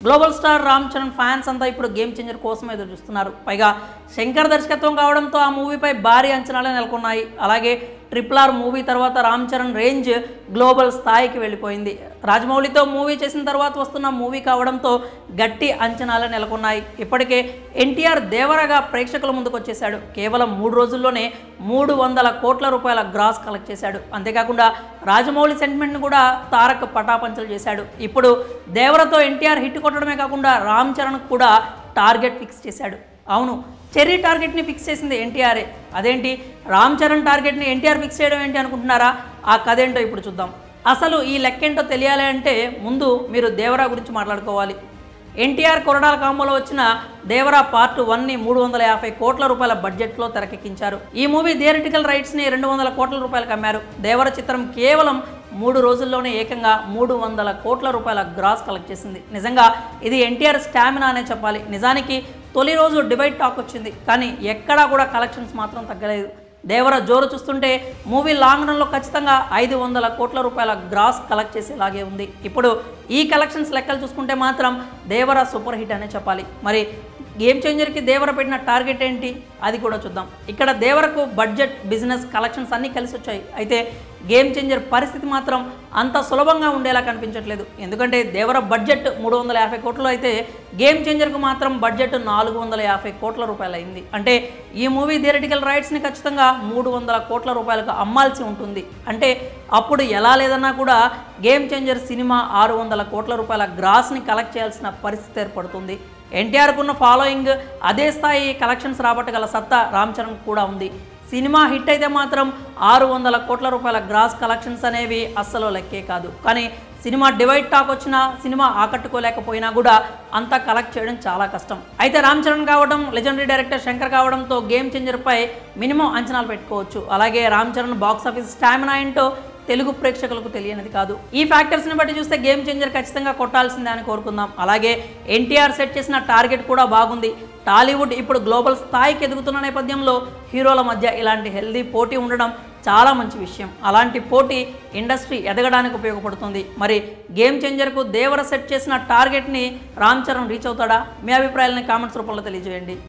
Global star Ram Charan fans అంతా ఇప్పుడు game changer కోసం ఎదురు చూస్తున్నారు. పైగా శంకర్ దర్శకత్వం కావడంతో ఆ మూవీపై భారీ అంచనాలే నెలకొన్నాయి. అలాగే RRR మూవీ తర్వాత రామ్ చరణ్ రేంజ్ గ్లోబల్ స్థాయికి వెళ్ళిపోయింది. రాజమౌళితో మూవీ చేసిన తర్వాత వస్తున్న మూవీ కావడంతో గట్టి అంచనాలే నెలకొన్నాయి. ఇప్పటికే ఎన్టీఆర్ దేవరగా ప్రేక్షకుల ముందుకు వచ్చేశాడు. కేవలం 3 రోజుల్లోనే 300 కోట్ల రూపాయల గ్రాస్ కలెక్ట్ చేశాడు. అంతేకాకుండా రాజమౌళి సెంటిమెంట్ను కూడా తారక్ పటాపంచలు చేశాడు. ఇప్పుడు దేవరతో ఎన్టీఆర్ హిట్ కొట్టడమే కాకుండా రామ్ చరణ్ కూడా టార్గెట్ ఫిక్స్ చేశాడు. అవును, చెర్రీ టార్గెట్ని ఫిక్స్ చేసింది ఎన్టీఆర్ఏ. అదేంటి, రామ్ చరణ్ టార్గెట్ని ఎన్టీఆర్ ఫిక్స్ చేయడం ఏంటి అనుకుంటున్నారా? ఆ కథ ఏంటో ఇప్పుడు చూద్దాం. అసలు ఈ లెక్కేంటో తెలియాలి అంటే ముందు మీరు దేవరా గురించి మాట్లాడుకోవాలి. ఎన్టీఆర్ కొరడాల కాంబోలో వచ్చిన దేవరా పార్ట్ 1ని 350 కోట్ల రూపాయల బడ్జెట్లో తెరకెక్కించారు. ఈ మూవీ థియేటికల్ రైట్స్ని 200 కోట్ల రూపాయలకు అమ్మారు. దేవర చిత్రం కేవలం 3 రోజుల్లోనే ఏకంగా 300 కోట్ల రూపాయల గ్రాస్ కలెక్ట్ చేసింది. నిజంగా ఇది ఎన్టీఆర్ స్టామినా అనే చెప్పాలి. నిజానికి తొలి రోజు డివైడ్ టాక్ వచ్చింది, కానీ ఎక్కడా కూడా కలెక్షన్స్ మాత్రం తగ్గలేదు. దేవర జోరు చూస్తుంటే మూవీ లాంగ్ రన్లో ఖచ్చితంగా 500 కోట్ల రూపాయల గ్రాస్ కలెక్ట్ చేసేలాగే ఉంది. ఇప్పుడు ఈ కలెక్షన్స్ లెక్కలు చూసుకుంటే మాత్రం దేవర సూపర్ హిట్ అనే చెప్పాలి. మరి గేమ్ చేంజర్కి దేవర పెట్టిన టార్గెట్ ఏంటి అది కూడా చూద్దాం. ఇక్కడ దేవరకు బడ్జెట్, బిజినెస్, కలెక్షన్స్ అన్నీ కలిసి వచ్చాయి. అయితే గేమ్ చేంజర్ పరిస్థితి మాత్రం అంత సులభంగా ఉండేలా కనిపించట్లేదు. ఎందుకంటే దేవర బడ్జెట్ 350 కోట్లు అయితే గేమ్ చేంజర్కు మాత్రం బడ్జెట్ 450 కోట్ల రూపాయలు అయింది. అంటే ఈ మూవీ థియేటికల్ రైట్స్ని ఖచ్చితంగా 300 కోట్ల రూపాయలకు అమ్మాల్సి ఉంటుంది. అంటే అప్పుడు ఎలా లేదన్నా కూడా గేమ్ చేంజర్ సినిమా 600 కోట్ల రూపాయల గ్రాస్ని కలెక్ట్ చేయాల్సిన పరిస్థితి ఏర్పడుతుంది. ఎన్టీఆర్కు ఉన్న ఫాలోయింగ్, అదే స్థాయి కలెక్షన్స్ రాబట్టగల సత్తా రామ్ చరణ్ కూడా ఉంది. సినిమా హిట్ అయితే మాత్రం 600 కోట్ల రూపాయల గ్రాస్ కలెక్షన్స్ అనేవి అస్సలు లెక్కే కాదు. కానీ సినిమా డివైడ్ టాక్ వచ్చినా, సినిమా ఆకట్టుకోలేకపోయినా కూడా అంతా కలెక్ట్ చేయడం చాలా కష్టం. అయితే రామ్ చరణ్ కావడం, లెజెండరీ డైరెక్టర్ శంకర్ కావడంతో గేమ్ చేంజర్పై మినిమం అంచనాలు పెట్టుకోవచ్చు. అలాగే రామ్ చరణ్ బాక్సాఫీస్ స్టామినా ఏంటో తెలుగు ప్రేక్షకులకు తెలియనిది కాదు. ఈ ఫ్యాక్టర్స్ని బట్టి చూస్తే గేమ్ చేంజర్ ఖచ్చితంగా కొట్టాల్సిందే అని కోరుకుందాం. అలాగే ఎన్టీఆర్ సెట్ చేసిన టార్గెట్ కూడా బాగుంది. టాలీవుడ్ ఇప్పుడు గ్లోబల్ స్థాయికి ఎదుగుతున్న నేపథ్యంలో హీరోల మధ్య ఇలాంటి హెల్దీ పోటీ ఉండడం చాలా మంచి విషయం. అలాంటి పోటీ ఇండస్ట్రీ ఎదగడానికి ఉపయోగపడుతుంది. మరి గేమ్ చేంజర్కు దేవర సెట్ చేసిన టార్గెట్ని రామ్ చరణ్ రీచ్ అవుతాడా? మీ అభిప్రాయాలని కామెంట్స్ రూపంలో తెలియజేయండి.